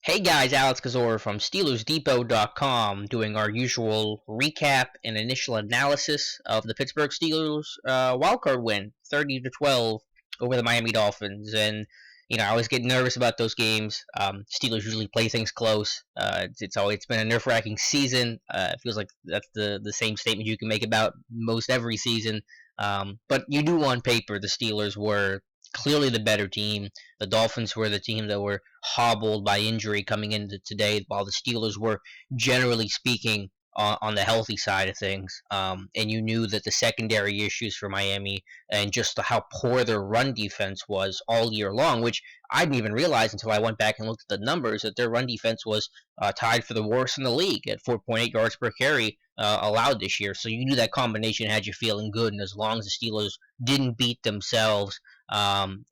Hey guys, Alex Kozora from SteelersDepot.com doing our usual recap and initial analysis of the Pittsburgh Steelers wildcard win, 30-12 over the Miami Dolphins. And I always get nervous about those games. Steelers usually play things close. It's been a nerve-wracking season. It feels like that's the same statement you can make about most every season. But you do on paper the Steelers were clearly the better team. The Dolphins were the team that were hobbled by injury coming into today, while the Steelers were, generally speaking, on the healthy side of things. And you knew that the secondary issues for Miami and just how poor their run defense was all year long, which I didn't even realize until I went back and looked at the numbers, that their run defense was tied for the worst in the league at 4.8 yards per carry allowed this year. So you knew that combination had you feeling good, and as long as the Steelers didn't beat themselves and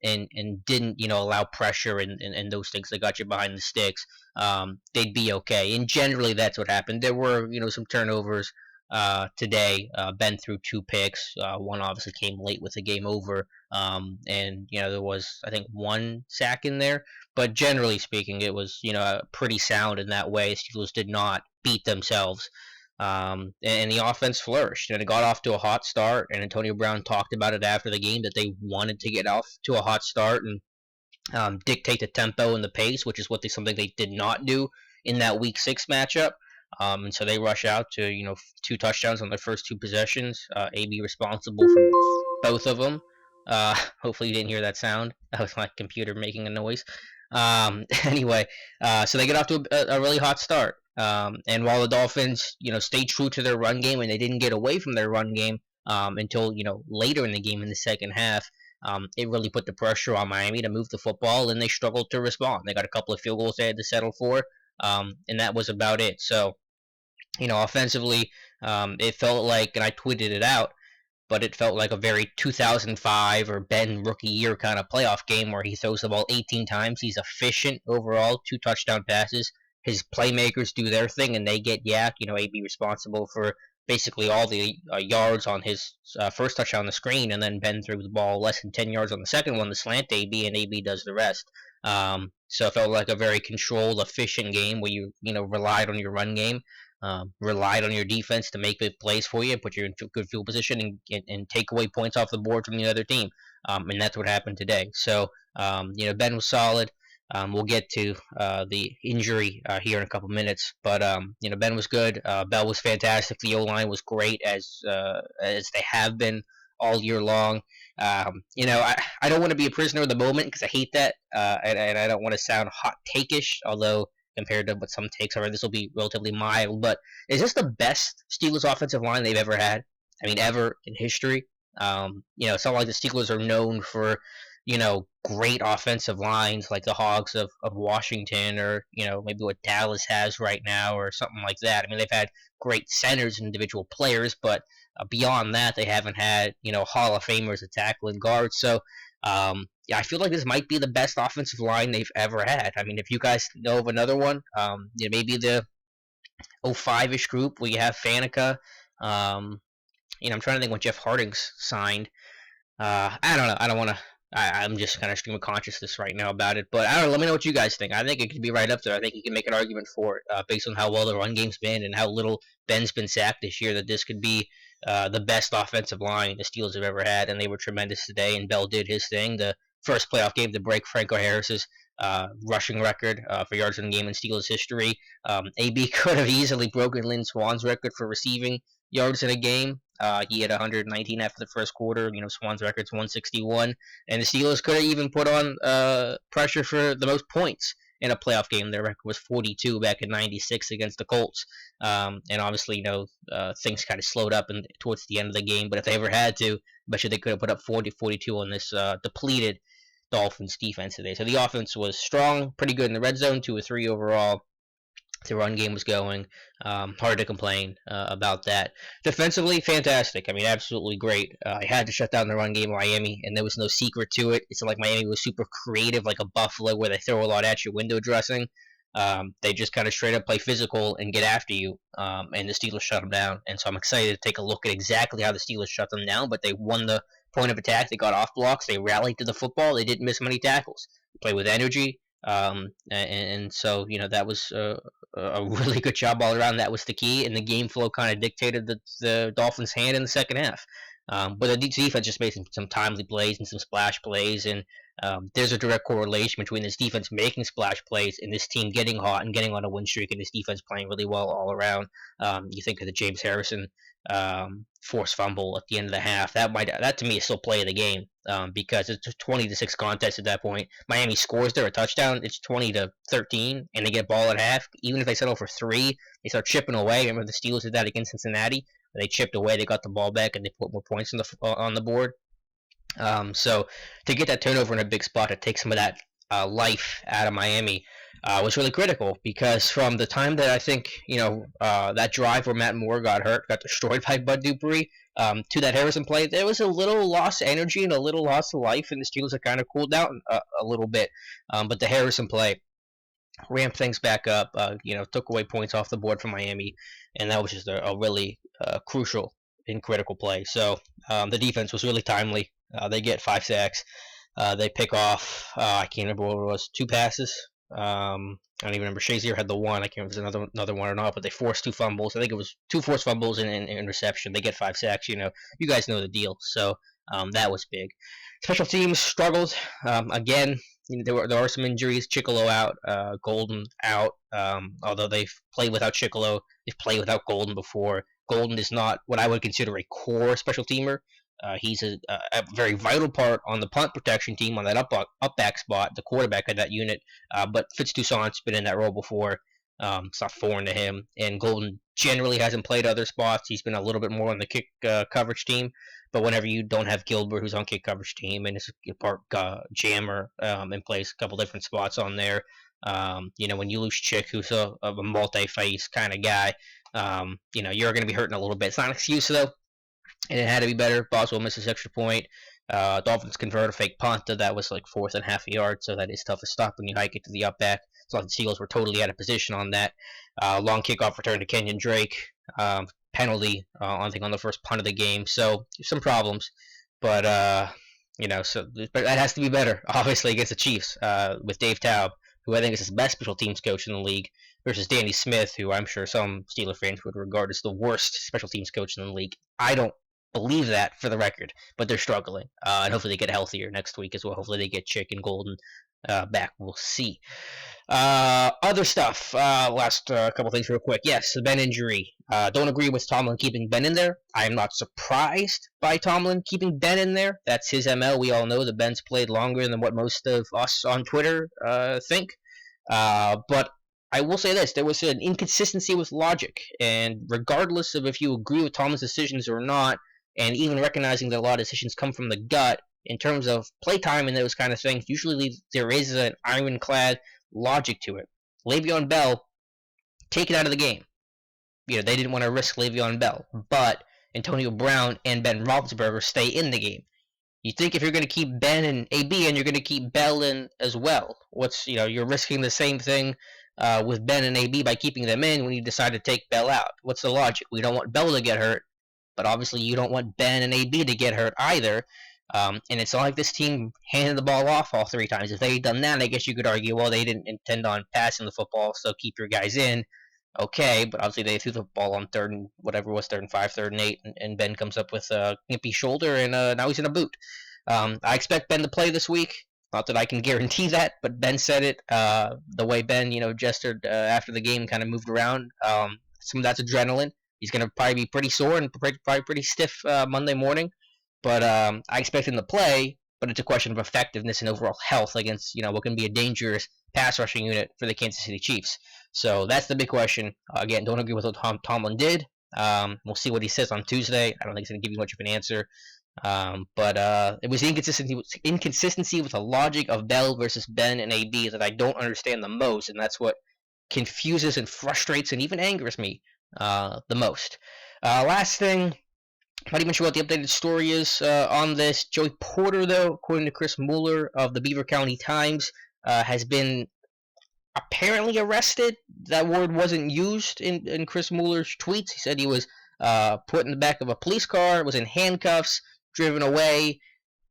didn't allow pressure and those things that got you behind the sticks, they'd be okay. And generally, that's what happened. There were some turnovers today. Ben threw two picks. One obviously came late with the game over, and there was, I think, one sack in there. But generally speaking, it was pretty sound in that way. Steelers did not beat themselves. And the offense flourished, and it got off to a hot start. And Antonio Brown talked about it after the game that they wanted to get off to a hot start and dictate the tempo and the pace, which is something they did not do in that Week 6 matchup. And so they rush out to two touchdowns on their first two possessions. AB responsible for both of them. Hopefully you didn't hear that sound. That was my computer making a noise. Anyway, so they get off to a really hot start. And while the Dolphins, stayed true to their run game and they didn't get away from their run game until later in the game in the second half, it really put the pressure on Miami to move the football, and they struggled to respond. They got a couple of field goals they had to settle for, and that was about it. So, offensively, it felt like, and I tweeted it out, but it felt like a very 2005 or Ben rookie year kind of playoff game where he throws the ball 18 times. He's efficient overall, 2 touchdown passes. His playmakers do their thing, and they get yak. AB responsible for basically all the yards on his first touchdown on the screen, and then Ben threw the ball less than 10 yards on the second one, the slant AB, and AB does the rest. So it felt like a very controlled, efficient game where you relied on your run game, relied on your defense to make good plays for you, put you in good field position, and take away points off the board from the other team. And that's what happened today. So, Ben was solid. We'll get to the injury here in a couple minutes, but Ben was good. Bell was fantastic. The O-line was great, as they have been all year long. I don't want to be a prisoner of the moment because I hate that, and I don't want to sound hot take-ish, although compared to what some takes are, this will be relatively mild. But is this the best Steelers offensive line they've ever had? I mean, ever in history? It's not like the Steelers are known for great offensive lines like the Hogs of Washington, or maybe what Dallas has right now, or something like that. I mean, they've had great centers and individual players, but beyond that, they haven't had Hall of Famers at tackle and guard. So I feel like this might be the best offensive line they've ever had. I mean, if you guys know of another one, maybe the 05-ish group where you have Faneca. I'm trying to think when Jeff Harding's signed. I don't know. I don't want to. I'm just kind of stream of consciousness right now about it. But I don't know. Let me know what you guys think. I think it could be right up there. I think you can make an argument for it based on how well the run game's been and how little Ben's been sacked this year, that this could be the best offensive line the Steelers have ever had. And they were tremendous today, and Bell did his thing. The first playoff game to break Franco Harris's rushing record for yards in the game in Steelers history. AB could have easily broken Lynn Swan's record for receiving yards in a game. He had 119 after the first quarter. Swan's record's 161, and the Steelers could have even put on pressure for the most points in a playoff game. Their record was 42 back in '96 against the Colts, and obviously, things kind of slowed up towards the end of the game. But if they ever had to, I bet you they could have put up 42 on this depleted Dolphins defense today. So the offense was strong, pretty good in the red zone, 2 or 3 overall. The run game was going. Hard to complain about that. Defensively, fantastic. I mean, absolutely great. I had to shut down the run game in Miami, and there was no secret to it. It's not like Miami was super creative like a Buffalo where they throw a lot at you window dressing. They just kind of straight up play physical and get after you, and the Steelers shut them down. And so I'm excited to take a look at exactly how the Steelers shut them down, but they won the point of attack. They got off blocks. They rallied to the football. They didn't miss many tackles. They played with energy. And so that was a really good job all around. That was the key, and the game flow kind of dictated the Dolphins' hand in the second half. But the defense just made some timely plays and some splash plays, and there's a direct correlation between this defense making splash plays and this team getting hot and getting on a win streak, and this defense playing really well all around. You think of the James Harrison forced fumble at the end of the half. That to me is still play of the game, because it's a 20-6 contest at that point. Miami scores there a touchdown. It's 20-13, and they get ball at half. Even if they settle for 3, they start chipping away. Remember the Steelers did that against Cincinnati. They chipped away, they got the ball back, and they put more points on the board. So to get that turnover in a big spot, to take some of that life out of Miami, was really critical, because from the time that I think that drive where Matt Moore got destroyed by Bud Dupree, to that Harrison play, there was a little loss of energy and a little loss of life, and the Steelers had kind of cooled down a little bit. But the Harrison play ramped things back up, took away points off the board from Miami, and that was just a really crucial and critical play. So the defense was really timely. They get 5 sacks. They pick off, I can't remember what it was, 2 passes. I don't even remember. Shazier had the one. I can't remember if it was another one or not, but they forced 2 fumbles. I think it was 2 forced fumbles and an interception. They get 5 sacks. You guys know the deal. So that was big. Special teams struggled. Again, there are some injuries. Chicolo out, Golden out. Although they've played without Chicolo, they've played without Golden before. Golden is not what I would consider a core special teamer. He's a very vital part on the punt protection team on that up back spot, the quarterback of that unit. But Fitztoussaint's been in that role before. It's not foreign to him. And Golden generally hasn't played other spots. He's been a little bit more on the kick coverage team. But whenever you don't have Gilbert, who's on kick coverage team, and is a part jammer, and plays a couple different spots on there, when you lose Chick, who's a multi-face kind of guy, you're going to be hurting a little bit. It's not an excuse, though, and it had to be better. Boswell misses extra point. Dolphins convert a fake punt that was like 4th and half a yard, so that is tough to stop when you hike it to the up back. So the Steelers were totally out of position on that. Long kickoff return to Kenyon Drake. Penalty, I think, on the first punt of the game. So some problems, but but that has to be better, obviously, against the Chiefs, with Dave Taub, who I think is the best special teams coach in the league, versus Danny Smith, who I'm sure some Steeler fans would regard as the worst special teams coach in the league. I don't believe that, for the record, but they're struggling, and hopefully they get healthier next week as well. Hopefully they get Chick and Golden back. We'll see. Other stuff. Last couple things real quick. Yes, the Ben injury. Don't agree with Tomlin keeping Ben in there. I am not surprised by Tomlin keeping Ben in there. That's his ML. We all know that Ben's played longer than what most of us on Twitter think. But I will say this. There was an inconsistency with logic. And regardless of if you agree with Tomlin's decisions or not, and even recognizing that a lot of decisions come from the gut, in terms of playtime and those kind of things, usually there is an ironclad logic to it. Le'Veon Bell, take it out of the game. They didn't want to risk Le'Veon Bell, but Antonio Brown and Ben Roethlisberger stay in the game. You think if you're going to keep Ben and AB and you're going to keep Bell in as well, you're risking the same thing with Ben and AB by keeping them in when you decide to take Bell out. What's the logic? We don't want Bell to get hurt, but obviously you don't want Ben and AB to get hurt either. And it's not like this team handed the ball off all 3 times. If they had done that, I guess you could argue, well, they didn't intend on passing the football, so keep your guys in. Okay, but obviously they threw the ball on 3rd and 5, 3rd and 8, and Ben comes up with a gimpy shoulder, and now he's in a boot. I expect Ben to play this week. Not that I can guarantee that, but Ben said it. The way Ben, gestured after the game, kind of moved around. Some of that's adrenaline. He's going to probably be pretty sore and probably pretty stiff Monday morning. But I expect him to play, but it's a question of effectiveness and overall health against, what can be a dangerous pass rushing unit for the Kansas City Chiefs. So that's the big question. Again, don't agree with what Tomlin did. We'll see what he says on Tuesday. I don't think he's going to give you much of an answer. But it was inconsistency with the logic of Bell versus Ben and AB that I don't understand the most, and that's what confuses and frustrates and even angers me the most. Last thing, not even sure what the updated story is on this. Joey Porter, though, according to Chris Mueller of the Beaver County Times, has been apparently arrested. That word wasn't used in Chris Mueller's tweets. He said he was put in the back of a police car, was in handcuffs, driven away.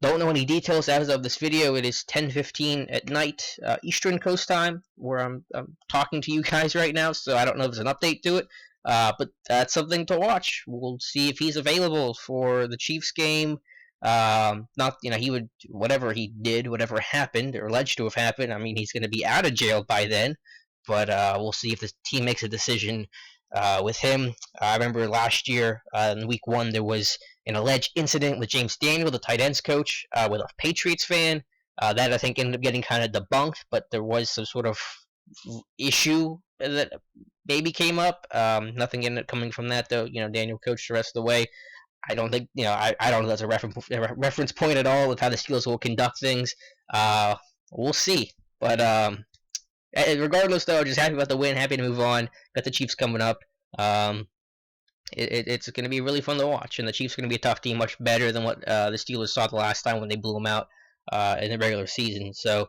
Don't know any details as of this video. It is 10:15 at night, Eastern Coast time, where I'm talking to you guys right now. So I don't know if there's an update to it, but that's something to watch. We'll see if he's available for the Chiefs game. Not he would whatever he did, whatever happened or alleged to have happened. I mean, he's going to be out of jail by then. But we'll see if the team makes a decision with him. I remember last year in Week 1 there was an alleged incident with James Daniel, the tight ends coach, with a Patriots fan. That I think ended up getting kind of debunked, but there was some sort of issue that maybe came up. Nothing ended up coming from that though. Daniel coached the rest of the way. I don't think I don't know that's a reference point at all with how the Steelers will conduct things. We'll see, but regardless though, just happy about the win. Happy to move on. Got the Chiefs coming up. It's going to be really fun to watch, and the Chiefs are going to be a tough team, much better than what the Steelers saw the last time when they blew them out in the regular season. So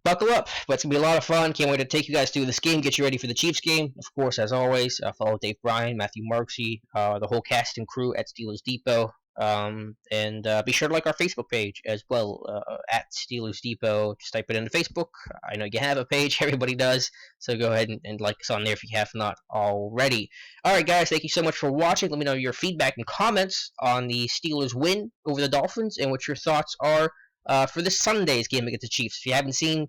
buckle up, but it's going to be a lot of fun. Can't wait to take you guys through this game, get you ready for the Chiefs game. Of course, as always, follow Dave Bryan, Matthew Marksy, the whole cast and crew at Steelers Depot. And be sure to like our Facebook page as well, at Steelers Depot. Just type it into Facebook. I know you have a page, everybody does, so go ahead and like us on there if you have not already. Alright guys, thank you so much for watching. Let me know your feedback and comments on the Steelers win over the Dolphins and what your thoughts are for this Sunday's game against the Chiefs. If you haven't seen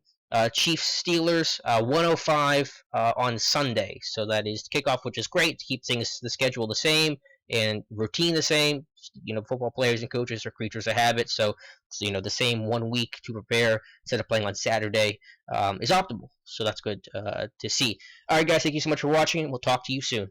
Chiefs Steelers 105 on Sunday, so that is kickoff, which is great to keep things the schedule the same and routine the same. Football players and coaches are creatures of habit, so the same 1 week to prepare instead of playing on Saturday is optimal. So that's good to see. All right, guys, thank you so much for watching. We'll talk to you soon.